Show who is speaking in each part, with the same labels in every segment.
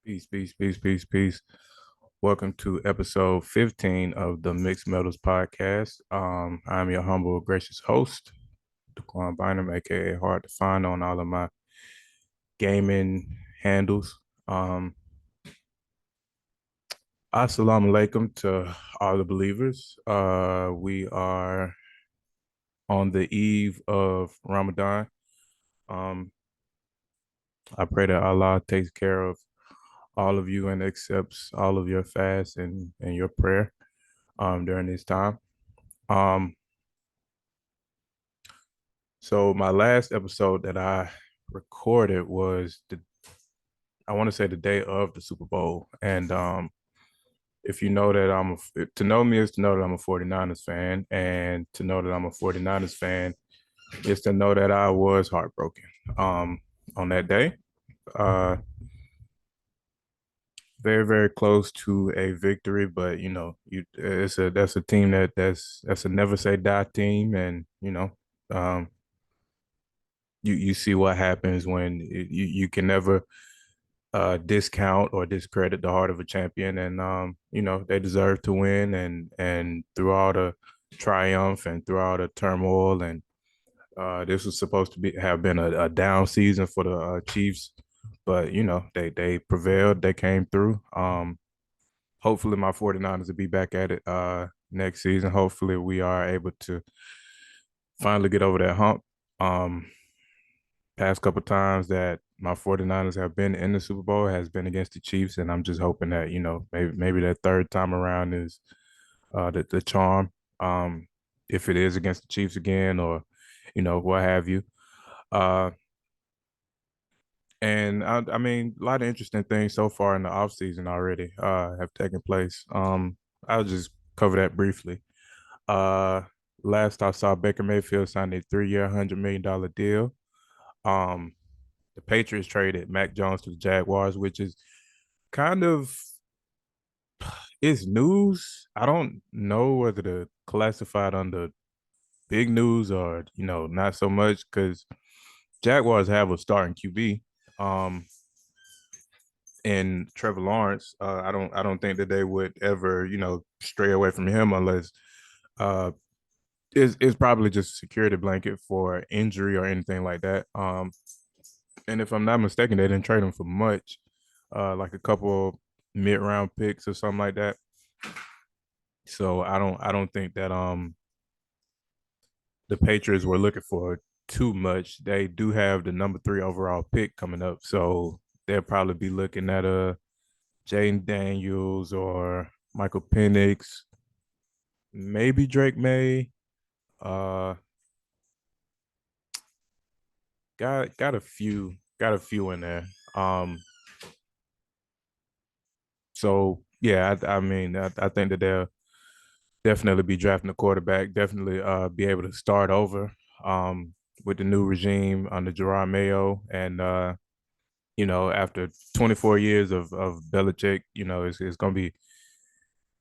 Speaker 1: Peace, peace, peace, peace, peace. Welcome to episode 15 of the Mixed Metals Podcast. I'm your humble, gracious host, Daquan Bynum, aka Hard to Find on all of my gaming handles. Um, Assalamu alaikum to all the believers. We are on the eve of Ramadan. Um, I pray that Allah takes care of all of you and accepts all of your fast and your prayer during this time. Um, so my last episode that I recorded was I want to say the day of the Super Bowl. And if you know that to know me is to know that I'm a 49ers fan. And to know that I'm a 49ers fan is to know that I was heartbroken on that day. Uh, very, very close to a victory, but that's a team that's a never say die team. And um, you see what happens when you can never discount or discredit the heart of a champion, and they deserve to win, and through all the triumph and through all the turmoil, and this was supposed to have been a down season for the Chiefs, but they prevailed, they came through. Hopefully my 49ers will be back at it next season. Hopefully we are able to finally get over that hump. um Past couple times that my 49ers have been in the Super Bowl has been against the Chiefs, and I'm just hoping that, maybe that third time around is the charm. If it is against the Chiefs again, or what have you. Uh and I mean, a lot of interesting things so far in the offseason already have taken place. I'll just cover that briefly. Uh Last I saw, Baker Mayfield signed a 3-year, $100 million deal. Um, the Patriots traded Mac Jones to the Jaguars, which is kind of is news. I don't know whether to classify it under big news or not so much, because Jaguars have a starting QB, um, in Trevor Lawrence. I don't think that they would ever stray away from him unless uh it's probably just a security blanket for injury or anything like that. And if I'm not mistaken, they didn't trade him for much, like a couple mid-round picks or something like that. So I don't think that the Patriots were looking for too much. They do have the number 3 overall pick coming up, so they'll probably be looking at a Jaden Daniels or Michael Penix, maybe Drake May. Uh, got a few in there. So yeah, I mean, I think that they'll definitely be drafting a quarterback. Definitely be able to start over with the new regime under Gerard Mayo, and after 24 years of Belichick, it's going to be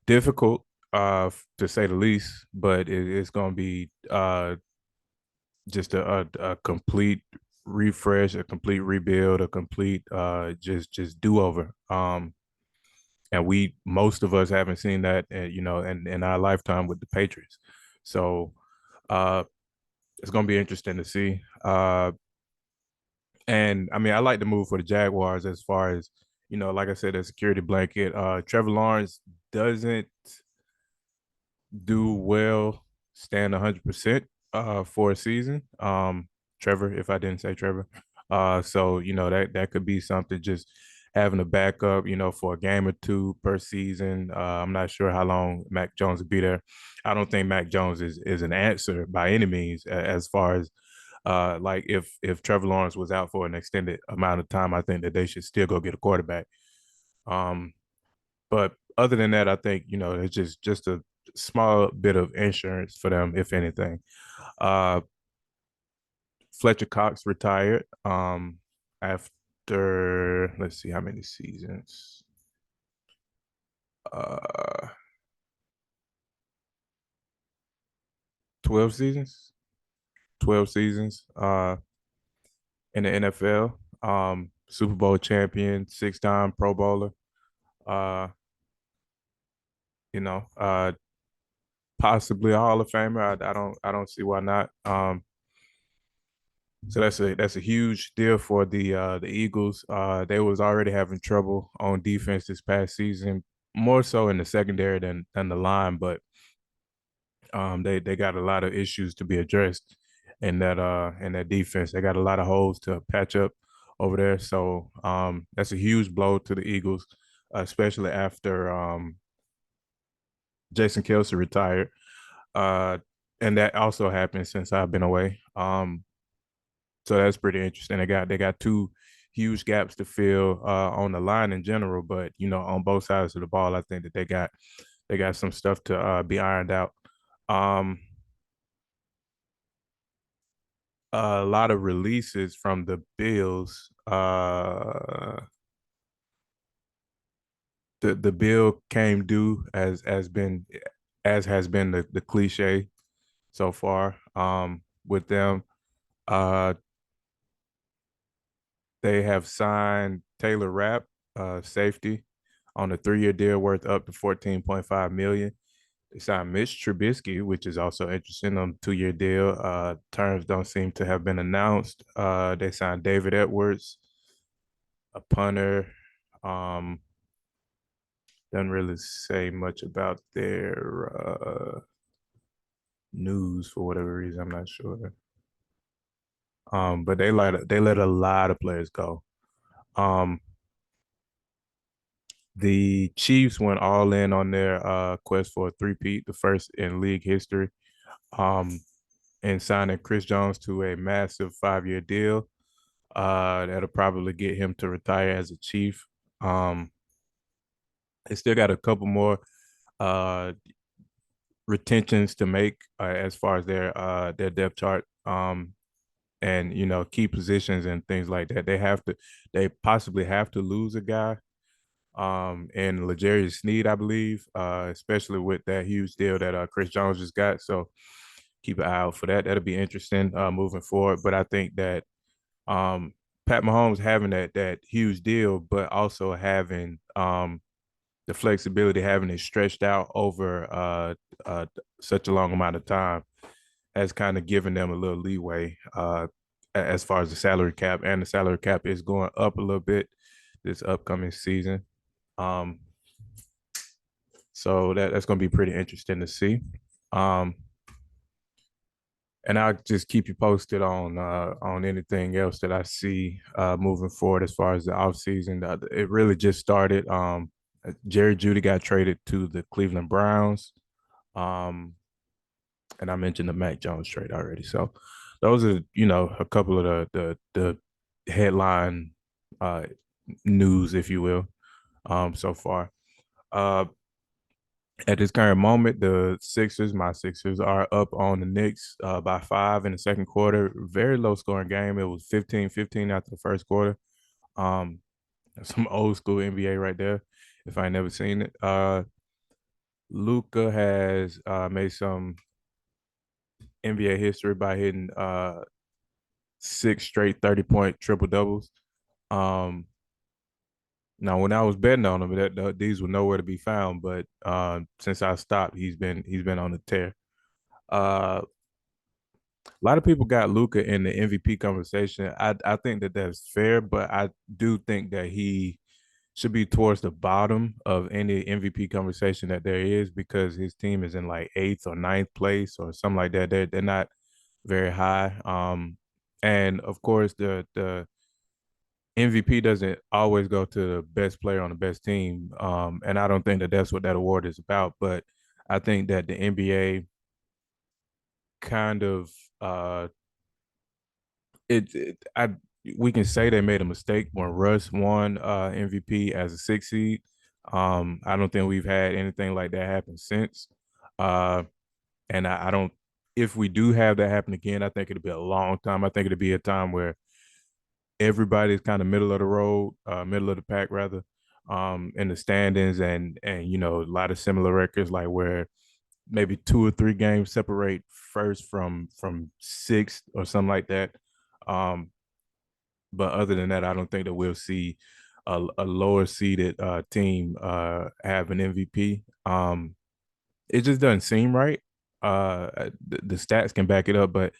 Speaker 1: difficult, to say the least, but it's going to be just a complete refresh, a complete rebuild, a complete just do over. And we most of us haven't seen that, in our lifetime with the Patriots. So uh, it's going to be interesting to see. And I mean, I like the move for the Jaguars as far as, like I said, a security blanket. Trevor Lawrence doesn't do well, stand 100% for a season. Trevor, if I didn't say Trevor. So that could be something, just having a backup, for a game or two per season. I'm not sure how long Mac Jones will be there. I don't think Mac Jones is an answer by any means, as far as like if Trevor Lawrence was out for an extended amount of time, I think that they should still go get a quarterback. Um, but other than that, I think it's just a small bit of insurance for them, if anything. Uh, Fletcher Cox retired after, let's see how many seasons. Uh, 12 seasons. 12 seasons in the NFL. Super Bowl champion, 6-time Pro Bowler. Uh, possibly a Hall of Famer. I don't see why not. So that's a huge deal for the Eagles. They was already having trouble on defense this past season, more so in the secondary than the line, but they got a lot of issues to be addressed in that defense. They got a lot of holes to patch up over there. So that's a huge blow to the Eagles, especially after Jason Kelsey retired. Uh, and that also happened since I've been away. So that's pretty interesting. They got two huge gaps to fill on the line in general, but on both sides of the ball, I think that they got some stuff to be ironed out. Um, a lot of releases from the Bills. The bill came due as has been the cliche so far with them. Uh, they have signed Taylor Rapp, safety, on a 3-year deal worth up to 14.5 million. They signed Mitch Trubisky, which is also interesting, on a 2-year deal. Terms don't seem to have been announced. They signed David Edwards, a punter. Um, doesn't really say much about their news for whatever reason. I'm not sure. But they let a lot of players go. Um, the Chiefs went all in on their quest for a three-peat, the first in league history. Um, and signing Chris Jones to a massive 5-year deal. That'll probably get him to retire as a Chief. Um, they still got a couple more uh, retentions to make as far as their depth chart. And key positions and things like that. They possibly have to lose a guy and L'Jarius Sneed, I believe, especially with that huge deal that Chris Jones just got. So keep an eye out for that. That'll be interesting moving forward. But I think that Pat Mahomes having that huge deal, but also having the flexibility, having it stretched out over such a long amount of time, has kind of given them a little leeway as far as the salary cap, and the salary cap is going up a little bit this upcoming season. Um, so that's going to be pretty interesting to see. Um, and I'll just keep you posted on anything else that I see moving forward as far as the offseason. It really just started. Jerry Jeudy got traded to the Cleveland Browns. Um, and I mentioned the Mac Jones trade already. So those are, a couple of the headline uh, news, if you will, so far. Uh, at this current moment, my Sixers, are up on the Knicks by 5 in the second quarter. Very low scoring game. It was 15-15 after the first quarter. Um, some old school NBA right there, if I never seen it. Luca has made some NBA history by hitting 6 straight 30-point triple doubles. Um, Now, when I was betting on him, these were nowhere to be found. But since I stopped, he's been on the tear. Uh, a lot of people got Luca in the MVP conversation. I think that that's fair, but I do think that he should be towards the bottom of any MVP conversation that there is, because his team is in like eighth or ninth place or something like that. They're not very high. And of course the MVP doesn't always go to the best player on the best team. And I don't think that that's what that award is about. But I think that the NBA kind of uh, I we can say they made a mistake when Russ won MVP as a 6 seed. I don't think we've had anything like that happen since. Uh, and I don't. If we do have that happen again, I think it'll be a long time. I think it'll be a time where everybody's kind of middle of the road, middle of the pack rather, in the standings, and a lot of similar records, like where maybe 2 or 3 games separate first from sixth or something like that. Um, But other than that, I don't think that we'll see a lower seeded team have an MVP. It just doesn't seem right. The stats can back it up, but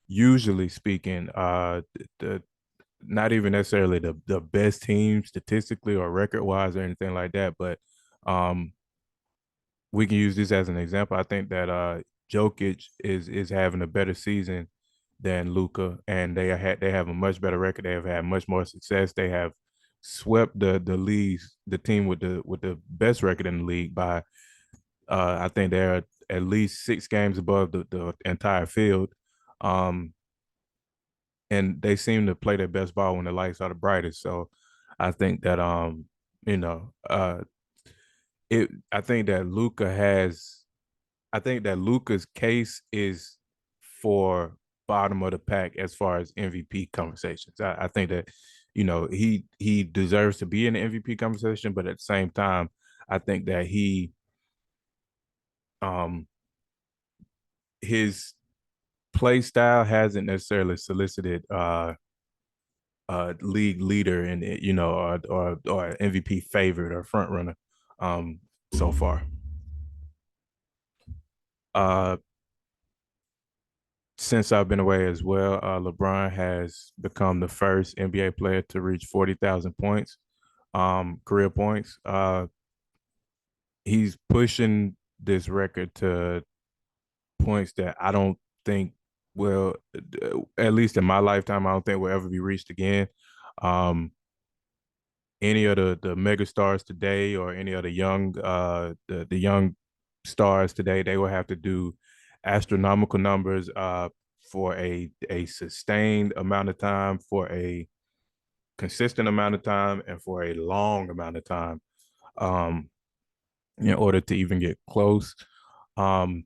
Speaker 1: usually speaking, the not even necessarily the best team statistically or record wise or anything like that, but um, we can use this as an example. I think that Jokic is having a better season than Luca, and they have a much better record. They have had much more success. They have swept the leagues, the team with the best record in the league by I think they're at least 6 games above the entire field. Um, and they seem to play their best ball when the lights are the brightest. So I think that you know, it I think that Luca has I think that Luca's case is for bottom of the pack as far as MVP conversations. I think that, he deserves to be in the MVP conversation, but at the same time, I think that um his play style hasn't necessarily solicited league leader and or MVP favorite or front runner so far. Uh since I've been away as well, LeBron has become the first NBA player to reach 40,000 points, career points. He's pushing this record to points that I don't think will, at least in my lifetime, I don't think will ever be reached again. Um, any of the mega stars today or any of the young stars today, they will have to do astronomical numbers for a sustained amount of time, for a consistent amount of time, and for a long amount of time, um, in order to even get close. Um,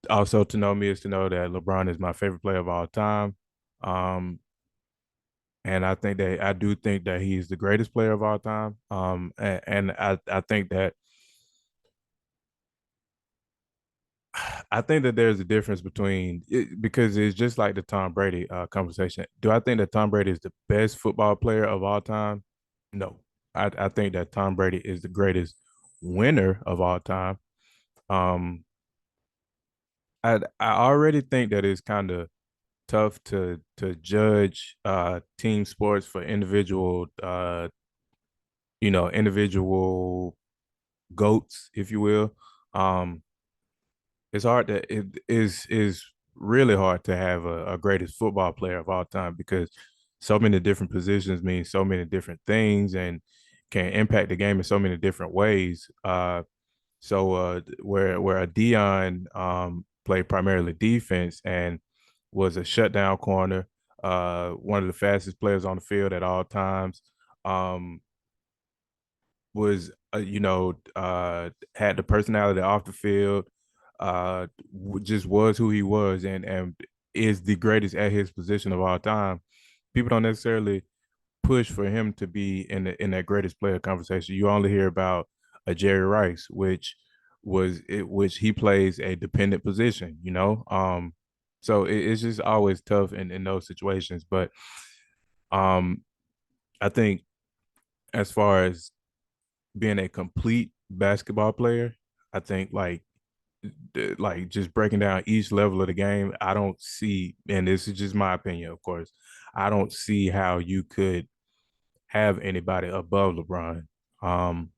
Speaker 1: Also, to know me is to know that LeBron is my favorite player of all time. Um, and I do think that he's the greatest player of all time. And I think that there's a difference between it, because it's just like the Tom Brady conversation. Do I think that Tom Brady is the best football player of all time? No. I think that Tom Brady is the greatest winner of all time. Um, I already think that it's kind of tough to judge team sports for individual goats, if you will. Um, it is really hard to have a greatest football player of all time because so many different positions mean so many different things and can impact the game in so many different ways. Where a Dion played primarily defense and was a shutdown corner, one of the fastest players on the field at all times. Um, was had the personality off the field, just was who he was, and is the greatest at his position of all time. People don't necessarily push for him to be in that greatest player conversation. You only hear about a Jerry Rice, which he plays a dependent position, so it's just always tough in those situations. But um, I think as far as being a complete basketball player, I think like just breaking down each level of the game, I don't see, and this is just my opinion, of course, I don't see how you could have anybody above LeBron. Um,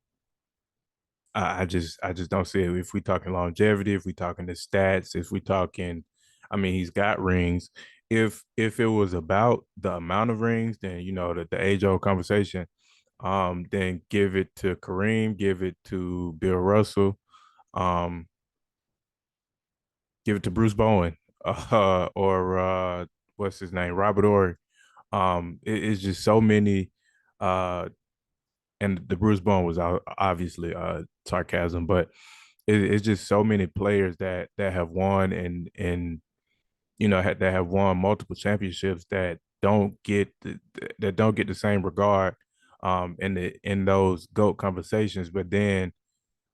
Speaker 1: I just don't see it. If we talking longevity, if we talking the stats, if we talking, I mean, he's got rings. If it was about the amount of rings, then the age old conversation. Then give it to Kareem, give it to Bill Russell, um, give it to Bruce Bowen, or what's his name, Robert Ory. It's just so many, and the Bruce Bowen was obviously sarcasm, but it's just so many players that have won and that have won multiple championships that don't get the same regard in those GOAT conversations. But then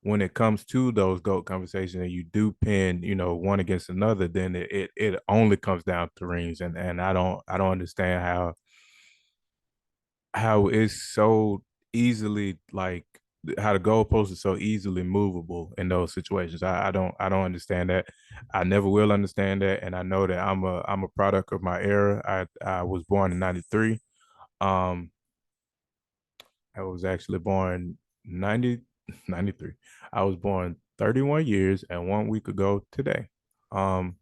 Speaker 1: when it comes to those GOAT conversations and you do pin, one against another, then it only comes down to rings. And I don't understand how it's so easily like how the goalpost is so easily movable in those situations. I don't understand that. I never will understand that. And I know that I'm a product of my era. I was born in 93. Um I was actually born 90 93. I was born 31 years and 1 week ago today. Um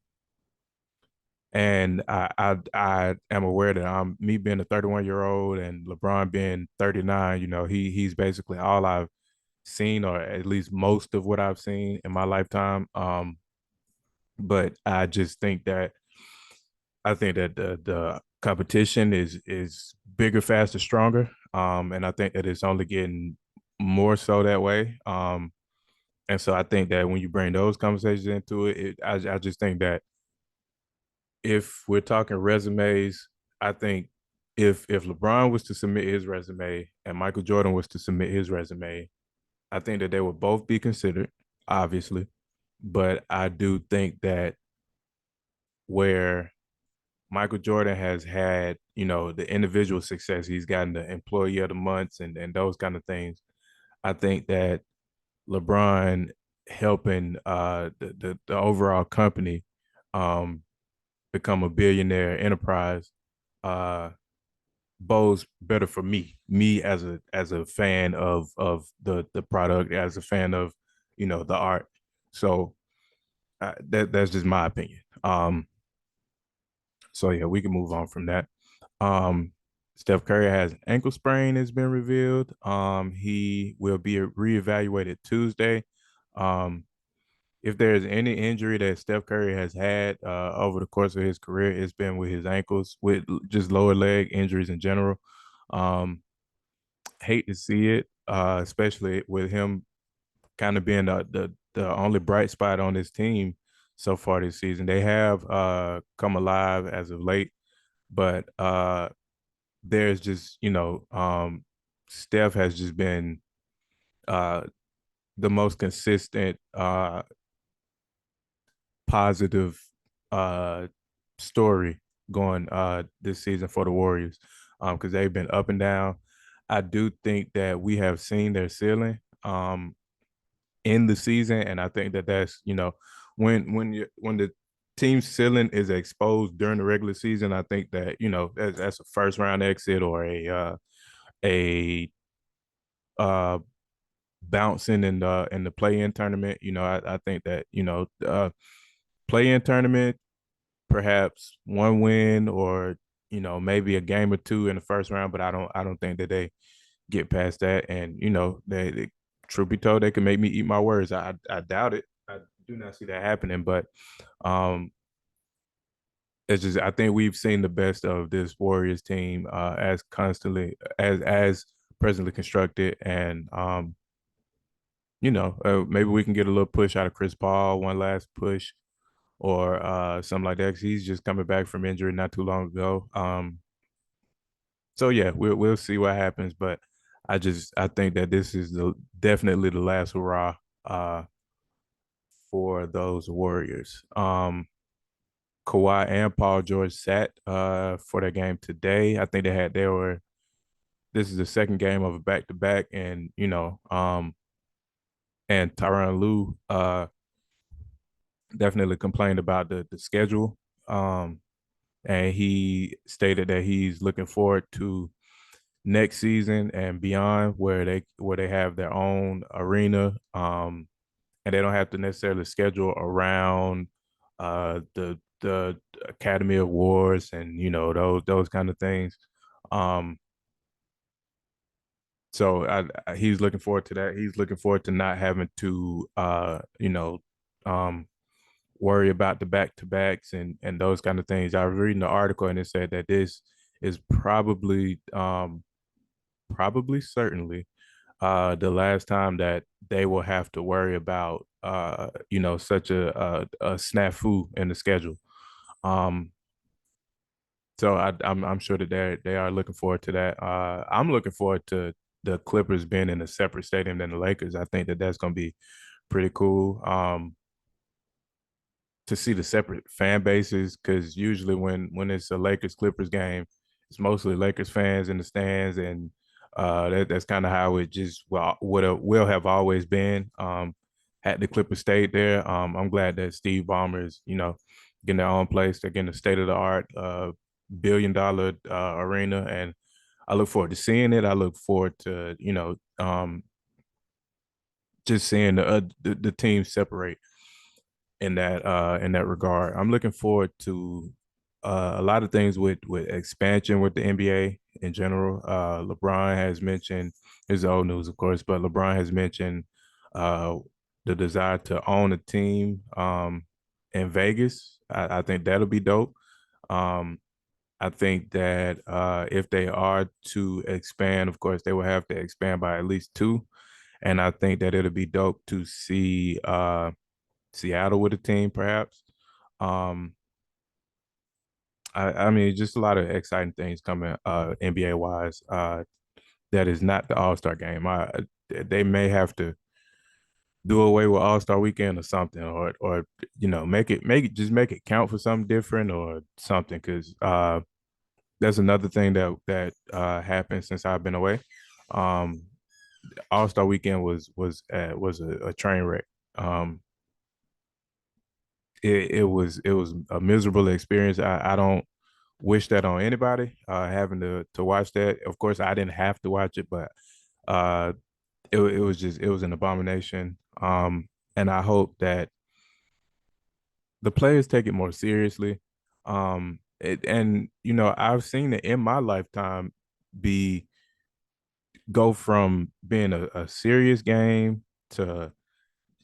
Speaker 1: and I am aware that I'm me being a 31-year-old and LeBron being 39, he's basically all I've seen, or at least most of what I've seen in my lifetime. But I think that the competition is bigger, faster, stronger. And I think that it's only getting more so that way. And so I think that when you bring those conversations into I just think that if we're talking resumes, I think if LeBron was to submit his resume and Michael Jordan was to submit his resume, I think that they would both be considered, obviously. But I do think that where Michael Jordan has had, the individual success, he's gotten the employee of the months and those kind of things. I think that LeBron helping the overall company um become a billionaire enterprise uh bodes better for me as a fan of the product, as a fan of the art. So that's just my opinion. So yeah, we can move on from that. um Steph Curry has ankle sprain has been revealed. He will be reevaluated Tuesday. um if there's any injury that Steph Curry has had over the course of his career, it's been with his ankles, with just lower leg injuries in general. Um, Hate to see it, especially with him kind of being the only bright spot on this team so far this season. They have come alive as of late, but there's just Steph has just been uh, the most consistent positive uh story going this season for the Warriors, because they've been up and down. I do think that we have seen their ceiling in the season, and I think that that's when the team's ceiling is exposed during the regular season, I think that that's a first round exit or a uh bouncing in the play in tournament. I think that play in tournament, perhaps one win or maybe a game or two in the first round, but I don't think that they get past that. And they truth be told, they can make me eat my words. I doubt it. I do not see that happening. But um, it's just I think we've seen the best of this Warriors team as constantly as presently constructed, and maybe we can get a little push out of Chris Paul, one last push or something like that, because he's just coming back from injury not too long ago. So yeah, we'll see what happens, but I think that this is definitely the last hurrah uh, for those Warriors. Kawhi and Paul George sat for their game today. I think they were. This is the second game of a back to back, and and Tyronn Lue definitely complained about the schedule. Um, and he stated that he's looking forward to next season and beyond, where they have their own arena, and they don't have to necessarily schedule around the Academy Awards and those kind of things. Um, so he's looking forward to that. He's looking forward to not having to um, worry about the back to backs and those kind of things. I was reading the article and it said that this is probably certainly the last time that they will have to worry about such a snafu in the schedule. Um, so I'm sure that they are looking forward to that. I'm looking forward to the Clippers being in a separate stadium than the Lakers, I think that that's going to be pretty cool. To see the separate fan bases, because usually when it's a Lakers Clippers game, it's mostly Lakers fans in the stands, and that's kind of how it just will have always been. Had the Clippers stayed there, I'm glad that Steve Ballmer is getting their own place. They're getting a state of the art $1 billion arena, and I look forward to seeing it. I look forward to just seeing the team separate in that regard. I'm looking forward to a lot of things with expansion with the NBA in general. LeBron has mentioned, his old news, of course, but LeBron has mentioned uh, the desire to own a team in Vegas. I think that'll be dope. Um, I think that if they are to expand, of course, they will have to expand by at least two. And I think that it'll be dope to see Seattle with a team, perhaps. Um, I mean, just a lot of exciting things coming NBA wise. That is not the All Star game. They may have to do away with All Star Weekend or something, or make it count for something different or something. Because that's another thing that happened since I've been away. Um, All Star Weekend was a train wreck. Um, it was a miserable experience. I don't wish that on anybody having to watch that. Of course, I didn't have to watch it, but uh, it was just it was an abomination. And I hope that the players take it more seriously. And I've seen it in my lifetime be go from being a serious game to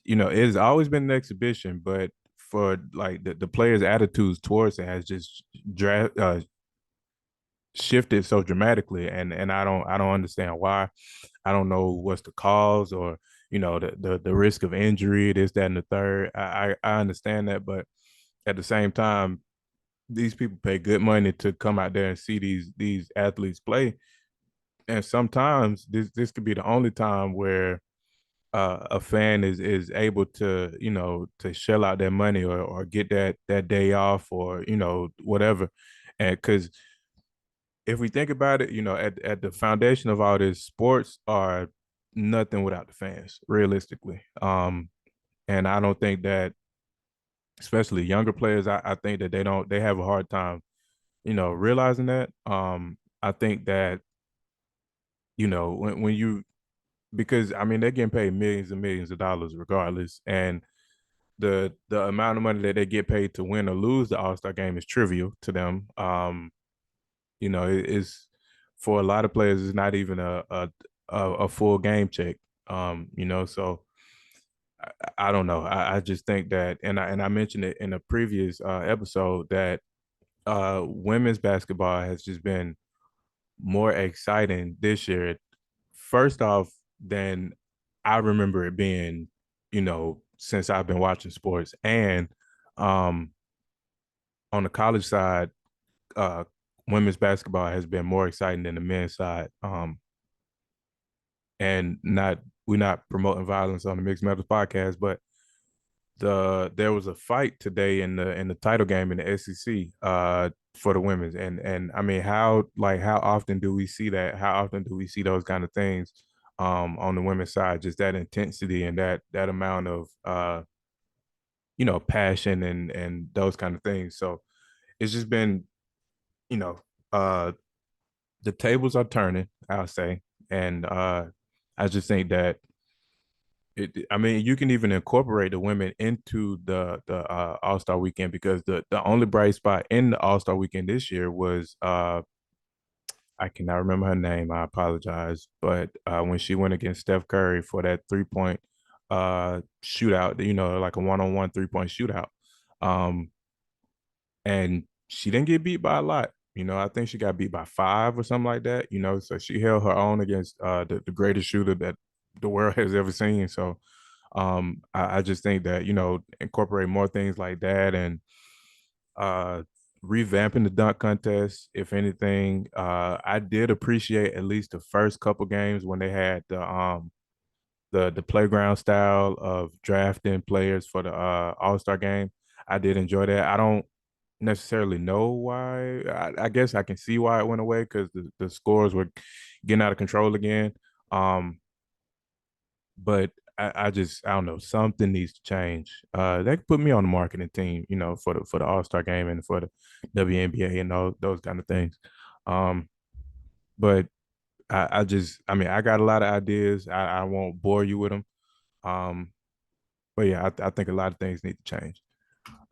Speaker 1: it's always been an exhibition, but for like the players' attitudes towards it has just shifted so dramatically, and I don't understand why. I don't know what's the cause, or the risk of injury, this, that, and the third. I understand that, but at the same time, these people pay good money to come out there and see these athletes play, and sometimes this could be the only time where a fan is able to to shell out their money, or get that day off, or whatever. And because if we think about it, at the foundation of all this, sports are nothing without the fans, realistically. And I don't think that, especially younger players, I think that they have a hard time, realizing that. I think that, when you because I mean they're getting paid millions and millions of dollars regardless, and the amount of money that they get paid to win or lose the All Star game is trivial to them. It's for a lot of players, it's not even a full game check. So I don't know. I just think that, and I mentioned it in a previous episode, that women's basketball has just been more exciting this year. First off, than I remember it being, since I've been watching sports, and um, on the college side, uh, women's basketball has been more exciting than the men's side. And not we're not promoting violence on the Mixed Metals podcast, but there was a fight today in the title game in the SEC for the women's, and I mean how often do we see that? How often do we see those kind of things on the women's side? Just that intensity and that amount of passion and those kind of things. So it's just been you know uh the tables are turning, I'll say. And I just think that I mean, you can even incorporate the women into the All Star Weekend, because the only bright spot in the All Star Weekend this year was I cannot remember her name. I apologize, but when she went against Steph Curry for that 3 point shootout, like a 1-on-1 3 point shootout, um, and she didn't get beat by a lot. I think she got beat by 5 or something like that. So she held her own against the greatest shooter that the world has ever seen. So I just think that incorporate more things like that, and uh revamping the dunk contest. If anything, I did appreciate at least the first couple games when they had the playground style of drafting players for the All-Star game. I did enjoy that. I don't necessarily know why. I guess I can see why it went away because the scores were getting out of control again. Um, but I don't know, something needs to change. They could put me on the marketing team, for the All-Star game and for the WNBA and those kind of things. Um, but I mean, I got a lot of ideas. I won't bore you with them. Um, but yeah, I think a lot of things need to change.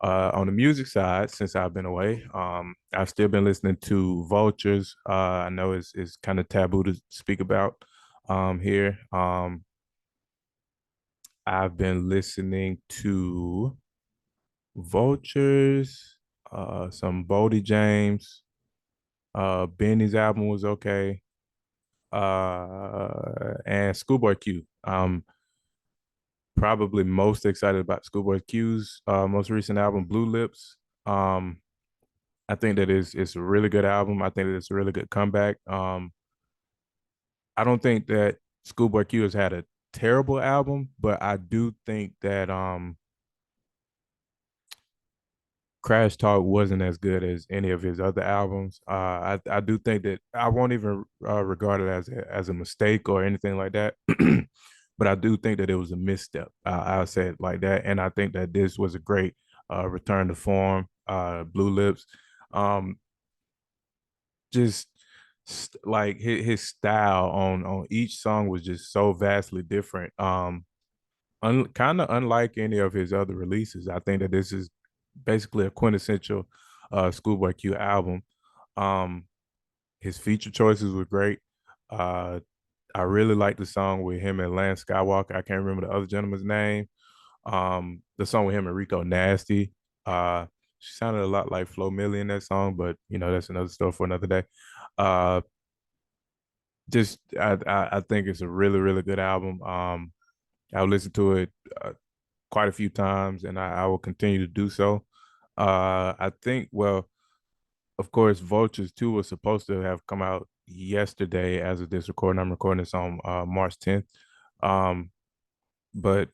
Speaker 1: On the music side, since I've been away, I've still been listening to Vultures. I know it's kind of taboo to speak about here. I've been listening to Vultures, some Boldy James. Benny's album was okay. And Schoolboy Q. Probably most excited about Schoolboy Q's most recent album, Blue Lips. Um, I think that it's a really good album. I think that it's a really good comeback. I don't think that Schoolboy Q has had a terrible album, but I do think that Crash Talk wasn't as good as any of his other albums. I do think that I won't even regard it as a mistake or anything like that. But I do think that it was a misstep. I'll say it like that, and I think that this was a great return to form. Blue Lips, um, just like his style on each song was just so vastly different. Kind of unlike any of his other releases. I think that this is basically a quintessential Schoolboy Q album. Um, his feature choices were great. Uh, I really like the song with him and Lance Skywalker. I can't remember the other gentleman's name. The song with him and Rico Nasty. She sounded a lot like Flo Milli in that song, but that's another story for another day. Uh, just I think it's a really really good album. I've listened to it quite a few times, and I will continue to do so. I think, well, of course, Vultures 2 was supposed to have come out yesterday as of this recording. I'm recording this on March 10th. Um, but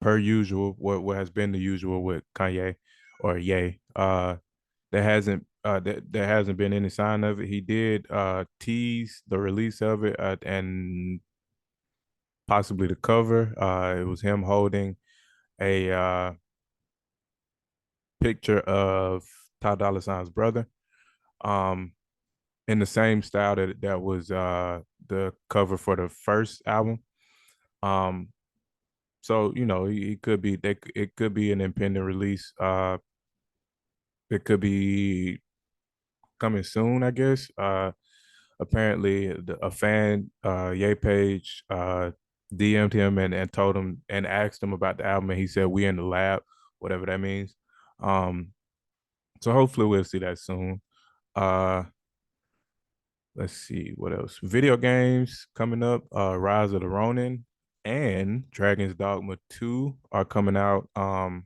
Speaker 1: per usual, what has been the usual with Kanye or Ye, there hasn't been any sign of it. He did tease the release of it and possibly the cover. It was him holding a picture of Ty Dolla $ign's brother, um, in the same style that was the cover for the first album. Um, so he could be it could be an impending release. It could be coming soon, I guess. Apparently, a fan, Ye Page, DM'd him and told him and asked him about the album, and he said, "We in the lab," whatever that means. Um, so hopefully we'll see that soon. Uh, let's see what else. Video games coming up. Rise of the Ronin and Dragon's Dogma 2 are coming out on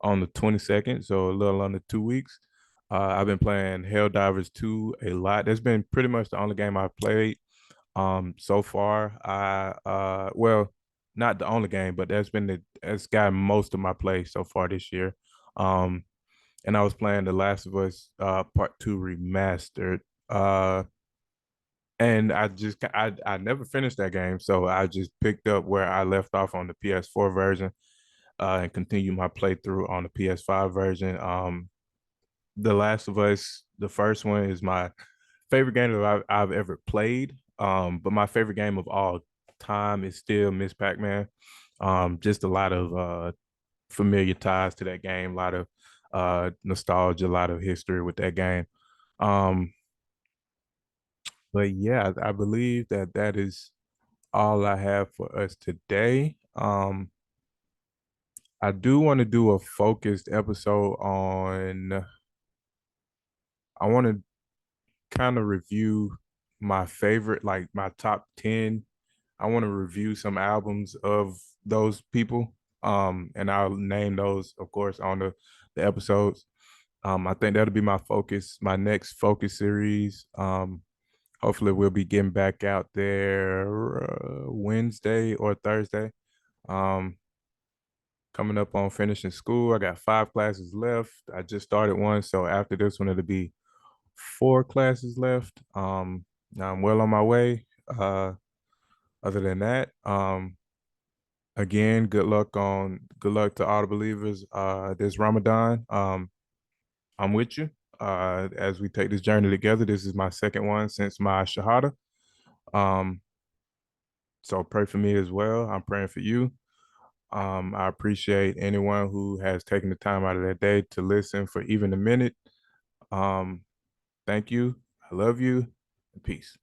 Speaker 1: the 22nd, so a little under 2 weeks. I've been playing Helldivers 2 a lot. That's been pretty much the only game I've played so far. Well, not the only game, but that's got most of my play so far this year. Um and I was playing The Last of Us Part 2 Remastered. And I never finished that game, so I just picked up where I left off on the PS4 version and continued my playthrough on the PS5 version. The Last of Us, the first one, is my favorite game that I've ever played. But my favorite game of all time is still Miss Pac-Man. Just a lot of familiar ties to that game, a lot of nostalgia, a lot of history with that game. Um, but yeah, I believe that is all I have for us today. I do want to do a focused episode on. I want to kind of review my favorite, like my top 10. I want to review some albums of those people. And I'll name those, of course, on the episodes. I think that'll be my focus, my next focus series. Hopefully we'll be getting back out there Wednesday or Thursday. Um, Coming up on finishing school. I got 5 classes left. I just started one, so after this one, it'll be 4 classes left. Now I'm well on my way. Other than that, again, good luck to all the believers this Ramadan. I'm with you as we take this journey together. This is my second one since my Shahada. Um, so pray for me as well. I'm praying for you. I appreciate anyone who has taken the time out of their day to listen for even a minute. Um, Thank you. I love you. Peace.